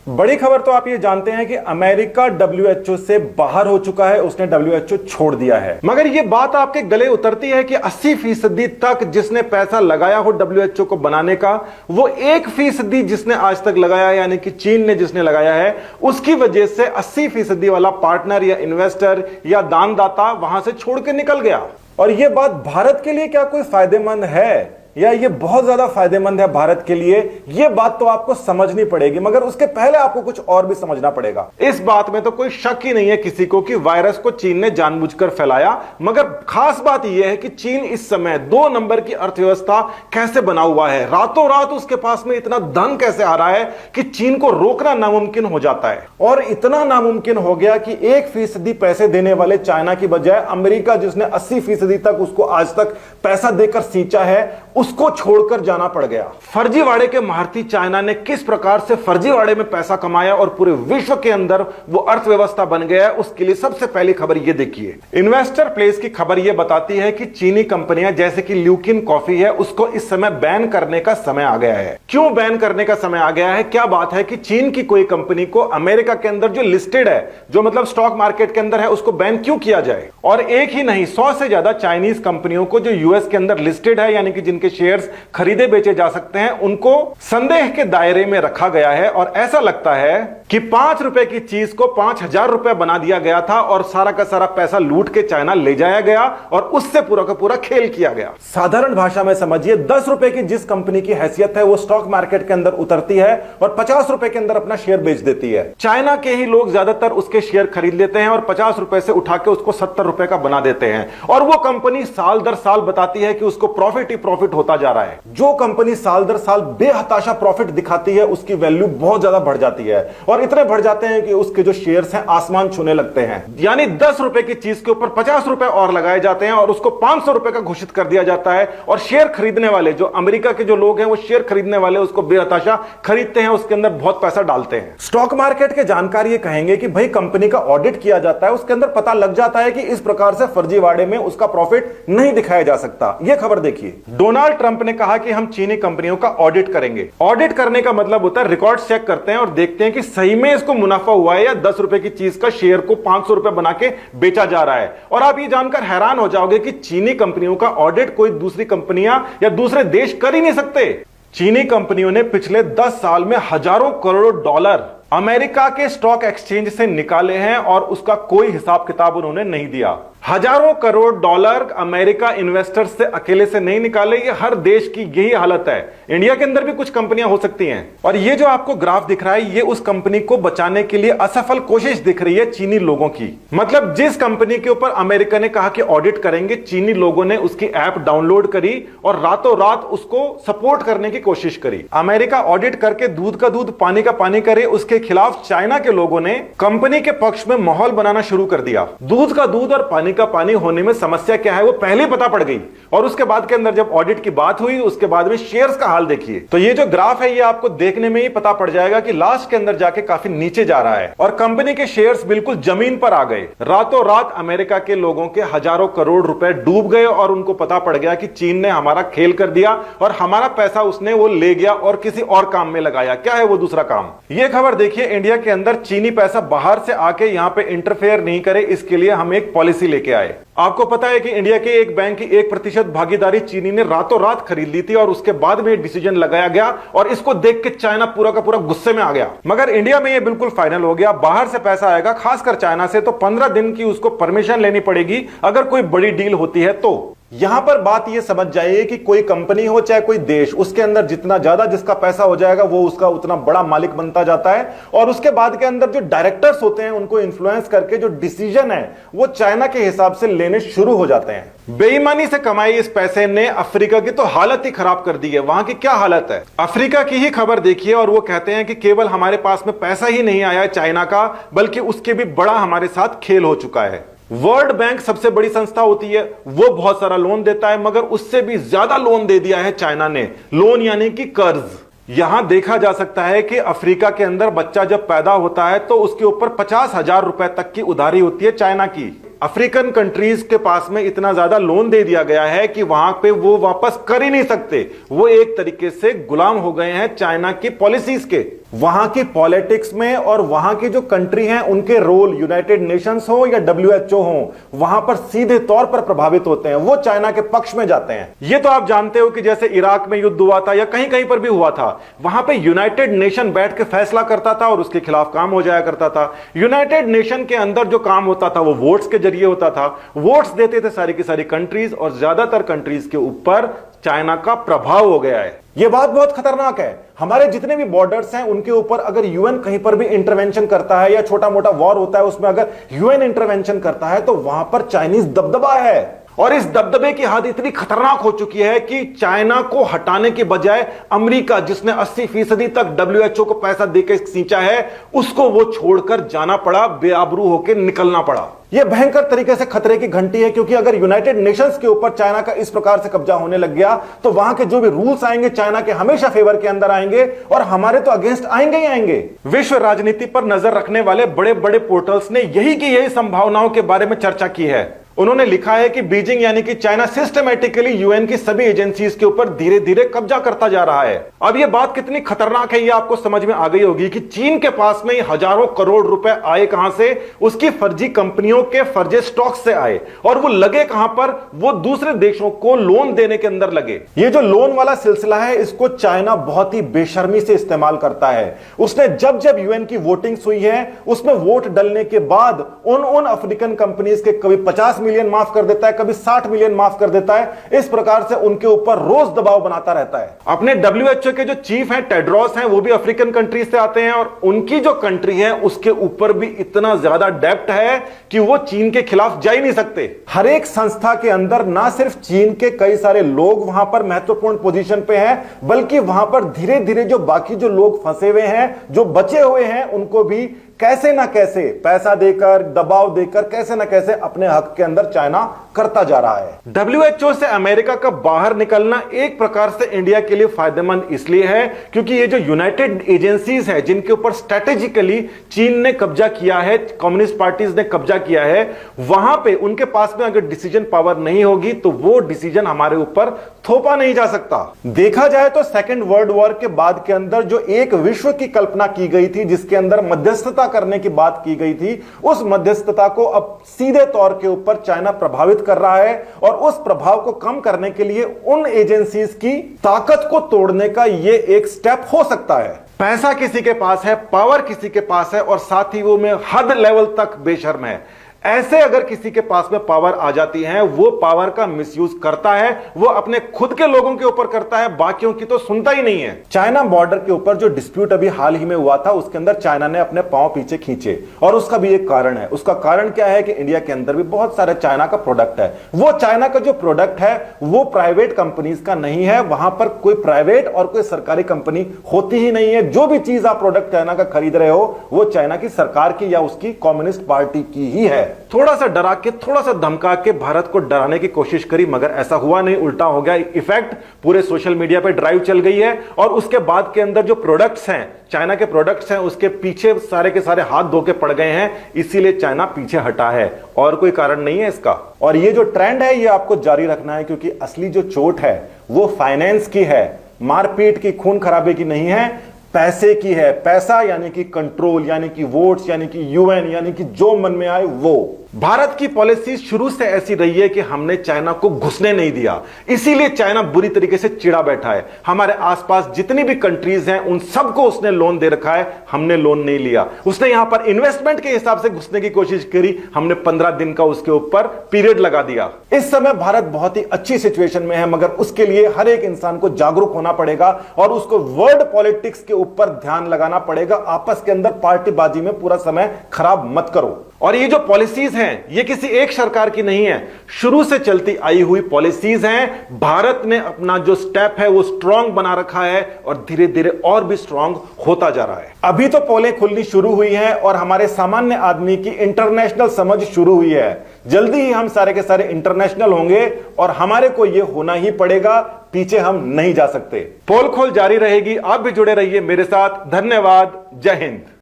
बड़ी खबर तो आप ये जानते हैं कि अमेरिका डब्ल्यूएचओ से बाहर हो चुका है, उसने डब्ल्यूएचओ छोड़ दिया है। मगर ये बात आपके गले उतरती है कि 80% तक जिसने पैसा लगाया हो डब्ल्यूएचओ को बनाने का, वो 1% जिसने आज तक लगाया, यानी कि चीन ने जिसने लगाया है, उसकी वजह से 80% वाला पार्टनर या इन्वेस्टर या दानदाता वहां से छोड़ के निकल गया। और यह बात भारत के लिए क्या कोई फायदेमंद है या ये बहुत ज्यादा फायदेमंद है भारत के लिए, ये बात तो आपको समझनी पड़ेगी। मगर उसके पहले आपको कुछ और भी समझना पड़ेगा। इस बात में तो कोई शक ही नहीं है किसी को कि वायरस को चीन ने जानबूझकर फैलाया। मगर खास बात यह है कि चीन इस समय 2 नंबर की अर्थव्यवस्था कैसे बना हुआ है, रातों रात उसके पास में इतना धन कैसे आ रहा है कि चीन को रोकना नामुमकिन हो जाता है। और इतना नामुमकिन हो गया कि 1% पैसे देने वाले चाइना की बजाय अमेरिका, जिसने 80% तक उसको आज तक पैसा देकर सींचा है, उसको छोड़कर जाना पड़ गया। फर्जीवाड़े के महारथी चाइना ने किस प्रकार से फर्जीवाड़े में पैसा कमाया और पूरे विश्व के अंदर वो अर्थव्यवस्था बन गया है, उसके लिए सबसे पहली खबर ये देखिए। इन्वेस्टर प्लेस की खबर ये बताती है कि चीनी कंपनियां जैसे कि ल्यूकिन कॉफी है, उसको इस समय बैन करने का समय आ गया है। क्यों बैन करने का समय आ गया है? क्या बात है कि चीन की कोई कंपनी को अमेरिका के अंदर जो लिस्टेड है, जो मतलब स्टॉक मार्केट के अंदर है, उसको बैन क्यों किया जाए? और एक ही नहीं, 100 से ज्यादा चाइनीज कंपनियों को जो यूएस के अंदर लिस्टेड है, यानी कि जिनके शेयर्स खरीदे बेचे जा सकते हैं, उनको संदेह के दायरे में रखा गया है। और ऐसा लगता है कि 5 रुपए की चीज को 5000 रुपए बना दिया गया था और सारा का सारा पैसा लूट के चाइना ले जाया गया और उससे पूरा का पूरा खेल किया गया। साधारण भाषा में समझिए, 10 रुपए की जिस कंपनी की हैसियत है, वो स्टॉक मार्केट के अंदर उतरती है और 50 रुपए के अंदर अपना शेयर बेच देती है। चाइना के ही लोग ज्यादातर उसके शेयर खरीद लेते हैं और 50 रुपए से उठा के उसको 70 रुपए का बना देते हैं। और वो कंपनी साल दर साल बताती है कि उसको प्रॉफिट ही प्रॉफिट होता जा रहा है। जो कंपनी साल दर साल बेहताशा प्रॉफिट दिखाती है, उसकी वैल्यू बहुत ज्यादा बढ़ जाती है और इतने बढ़ जाते हैं कि उसके जो शेयर्स हैं आसमान छूने लगते हैं। यानी 10 रुपए की चीज के ऊपर 50 रुपए और लगाए जाते हैं और उसको 500 रुपए का घोषित कर दिया जाता है। और शेयर खरीदने वाले, जो अमेरिका के जो लोग हैं, वो शेयर खरीदने वाले उसको बेहताशा खरीदते हैं, उसके अंदर बहुत पैसा डालते हैं। स्टॉक मार्केट के जानकार ये कहेंगे कि भाई कंपनी का ऑडिट किया जाता है, उसके अंदर पता लग जाता है कि इस प्रकार से फर्जीवाड़े में उसका प्रॉफिट नहीं दिखाया जा सकता। यह खबर देखिए, डोनाल्ड ट्रंप ने कहा कि हम चीनी कंपनियों का ऑडिट करेंगे। ऑडिट करने का मतलब होता है रिकॉर्ड चेक करते हैं और देखते हैं कि सही में इसको मुनाफा हुआ है या 10 रुपए की चीज का शेयर को 500 रुपए बना के बेचा जा रहा है। और आप ये जानकर हैरान हो जाओगे कि चीनी कंपनियों का ऑडिट कोई दूसरी कंपनियां या दूसरे देश कर ही नहीं सकते। चीनी कंपनियों ने पिछले 10 साल में हजारों करोड़ डॉलर अमेरिका के स्टॉक एक्सचेंज से निकाले हैं और उसका कोई हिसाब किताब उन्होंने नहीं दिया। हजारों करोड़ डॉलर अमेरिका इन्वेस्टर्स से अकेले से नहीं निकाले। ये हर देश की यही हालत है। इंडिया के अंदर भी कुछ कंपनियां हो सकती हैं। और ये जो आपको ग्राफ दिख रहा है, ये उस कंपनी को बचाने के लिए असफल कोशिश दिख रही है चीनी लोगों की। मतलब जिस कंपनी के ऊपर अमेरिका ने कहा कि ऑडिट करेंगे, चीनी लोगों ने उसकी ऐप डाउनलोड करी और रातों रात उसको सपोर्ट करने की कोशिश करी। अमेरिका ऑडिट करके दूध का दूध पानी का पानी करे, उसके खिलाफ चाइना के लोगों ने कंपनी के पक्ष में माहौल बनाना शुरू कर दिया। दूध का दूध और पानी का पानी होने में समस्या क्या है वो पहले पता पड़ गई। और उसके बाद के अंदर जब ऑडिट की बात हुई, उसके बाद में शेयर्स का हाल देखिए। तो ये जो ग्राफ है, ये आपको देखने में ही पता पड़ जाएगा कि लास्ट के अंदर जाके काफी नीचे जा रहा है और कंपनी के शेयर्स बिल्कुल जमीन पर आ गए। रातों रात अमेरिका के लोगों के हजारों करोड़ रुपए डूब गए और उनको पता पड़ गया कि चीन ने हमारा खेल कर दिया और हमारा पैसा उसने वो ले गया और किसी और काम में लगाया। क्या है वो दूसरा काम? ये खबर देखिए, इंडिया के अंदर चीनी पैसा बाहर से आके यहां पे इंटरफेयर नहीं करे, इसके लिए हम एक पॉलिसी लेके आए। आपको पता है कि इंडिया के एक बैंक की 1% भागीदारी चीनी ने रातों रात खरीद ली थी और उसके बाद में डिसीजन लगाया गया और इसको देख के चाइना पूरा का पूरा गुस्से में आ गया। मगर इंडिया में ये बिल्कुल फाइनल हो गया, बाहर से पैसा आएगा, खासकर चाइना से, तो 15 दिन की उसको परमिशन लेनी पड़ेगी अगर कोई बड़ी डील होती है तो। यहां पर बात यह समझ जाइए कि कोई कंपनी हो चाहे कोई देश, उसके अंदर जितना ज्यादा जिसका पैसा हो जाएगा वो उसका उतना बड़ा मालिक बनता जाता है। और उसके बाद के अंदर जो डायरेक्टर्स होते हैं, उनको इन्फ्लुएंस करके जो डिसीजन है वो चाइना के हिसाब से लेने शुरू हो जाते हैं। बेईमानी से कमाई इस पैसे ने अफ्रीका की तो हालत ही खराब कर दी है। वहां की क्या हालत है, अफ्रीका की ही खबर देखिए। और वो कहते हैं कि केवल हमारे पास में पैसा ही नहीं आया है चाइना का, बल्कि उसके भी बड़ा हमारे साथ खेल हो चुका है। वर्ल्ड बैंक सबसे बड़ी संस्था होती है, वो बहुत सारा लोन देता है, मगर उससे भी ज्यादा लोन दे दिया है चाइना ने। लोन यानी कि कर्ज। यहां देखा जा सकता है कि अफ्रीका के अंदर बच्चा जब पैदा होता है तो उसके ऊपर 50,000 रुपए तक की उधारी होती है चाइना की। अफ्रीकन कंट्रीज के पास में इतना ज्यादा लोन दे दिया गया है कि वहां पे वो वापस कर ही नहीं सकते। वो एक तरीके से गुलाम हो गए हैं चाइना की पॉलिसीज के। वहां की पॉलिटिक्स में और वहां की जो कंट्री हैं उनके रोल, यूनाइटेड नेशंस हो या डब्ल्यूएचओ हो, वहां पर सीधे तौर पर प्रभावित होते हैं। वो चाइना के पक्ष में जाते हैं। ये तो आप जानते हो कि जैसे इराक में युद्ध हुआ था या कहीं कहीं पर भी हुआ था, वहां पे यूनाइटेड नेशन बैठ के फैसला करता था और उसके खिलाफ काम हो जाया करता था। यूनाइटेड नेशन के अंदर जो काम होता था वो वोट्स के जरिए होता था। वोट्स देते थे सारी की सारी कंट्रीज, और ज्यादातर कंट्रीज के ऊपर चाइना का प्रभाव हो गया है। यह बात बहुत खतरनाक है। हमारे जितने भी बॉर्डर्स हैं उनके ऊपर अगर यूएन कहीं पर भी इंटरवेंशन करता है या छोटा मोटा वॉर होता है उसमें अगर यूएन इंटरवेंशन करता है तो वहां पर चाइनीज दबदबा है। और इस दबदबे की हद इतनी खतरनाक हो चुकी है कि चाइना को हटाने के बजाय अमेरिका, जिसने 80% तक डब्ल्यूएचओ को पैसा देकर सींचा है, उसको वो छोड़कर जाना पड़ा, बेआबरू होकर निकलना पड़ा। यह भयंकर तरीके से खतरे की घंटी है, क्योंकि अगर यूनाइटेड नेशंस के ऊपर चाइना का इस प्रकार से कब्जा होने लग गया तो वहां के जो भी रूल्स आएंगे चाइना के हमेशा फेवर के अंदर आएंगे और हमारे तो अगेंस्ट आएंगे ही आएंगे। विश्व राजनीति पर नजर रखने वाले बड़े बड़े पोर्टल्स ने यही संभावनाओं के बारे में चर्चा की है। उन्होंने लिखा है कि बीजिंग यानी कि चाइना सिस्टमैटिकली यूएन की सभी एजेंसीज के ऊपर धीरे धीरे कब्जा करता जा रहा है। अब यह बात कितनी खतरनाक है यह आपको समझ में आ गई होगी कि चीन के पास में हजारों करोड़ रुपए आए कहां से? उसकी फर्जी कंपनियों के फर्जी स्टॉक से आए। और वो लगे कहां पर? वो दूसरे देशों को लोन देने के अंदर लगे। ये जो लोन वाला सिलसिला है इसको चाइना बहुत ही बेशर्मी से इस्तेमाल करता है। उसने जब जब यूएन की वोटिंग्स हुई है उसमें वोट डलने के बाद उन अफ्रीकन कंपनीज के कभी 50 मिलियन माफ कर देता है, कभी 60 मिलियन माफ कर देता है। इस प्रकार से उनके ऊपर रोज दबाव बनाता रहता है। अपने डब्ल्यूएचओ के जो चीफ हैं टेड्रोस हैं, वो भी अफ्रीकन कंट्रीज से आते हैं और उनकी जो कंट्री है उसके ऊपर भी इतना ज्यादा डेब्ट है कि वो चीन के खिलाफ जा ही नहीं सकते। हर एक संस्था के अंदर ना सिर्फ चीन के कई सारे लोग वहां पर महत्वपूर्ण पोजीशन पे हैं, बल्कि वहां पर धीरे धीरे जो बाकी जो लोग फंसे हुए हैं, जो बचे हुए हैं, उनको भी कैसे ना कैसे पैसा देकर, दबाव देकर, कैसे ना कैसे अपने हक के अंदर चाइना करता जा रहा है। डब्ल्यूएचओ से अमेरिका का बाहर निकलना एक प्रकार से इंडिया के लिए फायदेमंद इसलिए है क्योंकि ये जो यूनाइटेड एजेंसीज है जिनके ऊपर स्ट्रेटेजिकली चीन ने कब्जा किया है, कम्युनिस्ट पार्टीज ने कब्जा किया है, वहां पे उनके पास में अगर डिसीजन पावर नहीं होगी तो वो डिसीजन हमारे ऊपर थोपा नहीं जा सकता। देखा जाए तो सेकेंड वर्ल्ड वॉर के बाद के अंदर जो एक विश्व की कल्पना की गई थी जिसके अंदर मध्यस्थता करने की बात की गई थी, उस मध्यस्थता को अब सीधे तौर के ऊपर चाइना प्रभावित कर रहा है और उस प्रभाव को कम करने के लिए उन एजेंसीज की ताकत को तोड़ने का यह एक स्टेप हो सकता है। पैसा किसी के पास है, पावर किसी के पास है और साथ ही वो में हद लेवल तक बेशर्म है। ऐसे अगर किसी के पास में पावर आ जाती है, वो पावर का मिसयूज करता है, वो अपने खुद के लोगों के ऊपर करता है, बाकियों की तो सुनता ही नहीं है। चाइना बॉर्डर के ऊपर जो डिस्प्यूट अभी हाल ही में हुआ था उसके अंदर चाइना ने अपने पांव पीछे खींचे और उसका भी एक कारण है। उसका कारण क्या है कि इंडिया के अंदर भी बहुत सारे चाइना का प्रोडक्ट है। वो चाइना का जो प्रोडक्ट है वो प्राइवेट कंपनीज का नहीं है, वहां पर कोई प्राइवेट और कोई सरकारी कंपनी होती ही नहीं है। जो भी चीज आप प्रोडक्ट चाइना का खरीद रहे हो वो चाइना की सरकार की या उसकी कम्युनिस्ट पार्टी की ही है। थोड़ा सा डरा के, थोड़ा सा धमका के भारत को डराने की कोशिश करी, मगर ऐसा हुआ नहीं, उल्टा हो गया। इफेक्ट पूरे सोशल मीडिया पे ड्राइव चल गई है और उसके बाद के अंदर जो प्रोडक्ट्स हैं, चाइना के प्रोडक्ट्स हैं, उसके पीछे सारे के सारे हाथ धो के पड़ गए हैं। इसीलिए चाइना पीछे हटा है और कोई कारण नहीं है इसका। और ये जो ट्रेंड है ये आपको जारी रखना है क्योंकि असली जो चोट है वो फाइनेंस की है, मारपीट की, खून खराबे की नहीं है, पैसे की है। पैसा यानी कि कंट्रोल, यानी कि वोट्स, यानी कि यूएन, यानी कि जो मन में आए वो। भारत की पॉलिसी शुरू से ऐसी रही है कि हमने चाइना को घुसने नहीं दिया, इसीलिए चाइना बुरी तरीके से चिढ़ा बैठा है। हमारे आसपास जितनी भी कंट्रीज हैं उन सबको उसने लोन दे रखा है, हमने लोन नहीं लिया। उसने यहां पर इन्वेस्टमेंट के हिसाब से घुसने की कोशिश करी, हमने 15 दिन का उसके ऊपर पीरियड लगा दिया। इस समय भारत बहुत ही अच्छी सिचुएशन में है, मगर उसके लिए हर एक इंसान को जागरूक होना पड़ेगा और उसको वर्ल्ड पॉलिटिक्स के ऊपर ध्यान लगाना पड़ेगा। आपस के अंदर पार्टीबाजी में पूरा समय खराब मत करो। और ये जो पॉलिसीज हैं ये किसी एक सरकार की नहीं है, शुरू से चलती आई हुई पॉलिसीज हैं। भारत ने अपना जो स्टेप है वो स्ट्रांग बना रखा है और धीरे धीरे और भी स्ट्रांग होता जा रहा है। अभी तो पोलें खुलनी शुरू हुई हैं और हमारे सामान्य आदमी की इंटरनेशनल समझ शुरू हुई है। जल्दी ही हम सारे के सारे इंटरनेशनल होंगे और हमारे को ये होना ही पड़ेगा, पीछे हम नहीं जा सकते। पोल खोल जारी रहेगी, आप भी जुड़े रहिए मेरे साथ। धन्यवाद, जय हिंद।